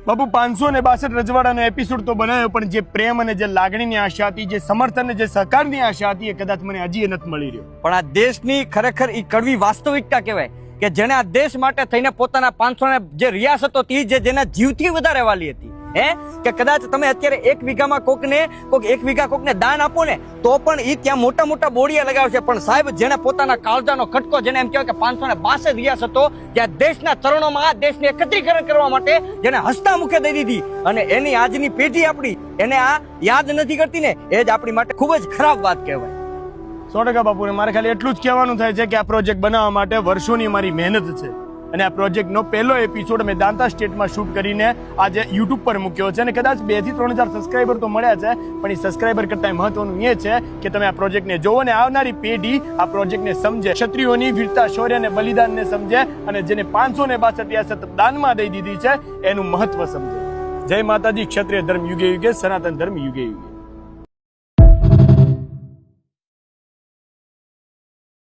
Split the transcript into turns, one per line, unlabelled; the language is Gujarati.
બાપુ 562 રજવાડાનો એપિસોડ તો બનાવ્યો, પણ જે પ્રેમ અને જે લાગણીની આશા હતી, જે સમર્થન અને જે સહકારની આશા હતી, એ કદાચ મને હજી નથી મળી રહ્યો.
પણ આ દેશની ખરેખર ઈ કડવી વાસ્તવિકતા કહેવાય કે જેને આ દેશ માટે થઈને પોતાના 500 ને જે રિયાસતો હતી, જે જેના જીવથી વધારે વાલી હતી, કે કદાચ તમે અત્યારે 1 વીઘામાં કોક 1 વીઘા કોકને દાન આપો ને તો પણ ઈ ત્યાં મોટા મોટા બોડિયા લગાવશે. પણ સાહેબ, જેને પોતાના કાળજાનો ખટકો, જેને એમ કહેવાય કે 562 રિયાસતો ત્યાં દેશના ચરણોમાં આ દેશને એકત્રીકરણ કરવા માટે જેને હસતા મુખે દઈ દીધી, અને એની આજની પેઢી આપણી એને આ યાદ નથી કરતી ને, એ જ આપણી માટે ખૂબ જ ખરાબ વાત કહેવાય.
100% બાપુ, મારે ખાલી એટલું જ કહેવાનું થાય છે કે આ પ્રોજેક્ટ બનાવવા માટે વર્ષોની મારી મહેનત છે, અને આ પ્રોજેક્ટનો પહેલો એપિસોડ મેં દાંતા સ્ટેટમાં શૂટ કરીને આજે યુટ્યુબ પર મૂક્યો છે, અને કદાચ 2 થી 3 હજાર સબસ્ક્રાઈબર તો મળ્યા છે, પણ એ સબસ્ક્રાઈબર કરતાં મહત્વનું એ છે કે તમે આ પ્રોજેક્ટને જોવો અને આવનારી પેઢી આ પ્રોજેક્ટને સમજે, ક્ષત્રિયોની વીરતા, શૌર્ય અને બલિદાનને સમજે, અને જેને 562 રિયાસત દાનમાં દઈ દીધી છે એનું મહત્વ સમજે. જય માતાજી. ક્ષત્રિય ધર્મ યુગે યુગે, સનાતન ધર્મ યુગે યુગે.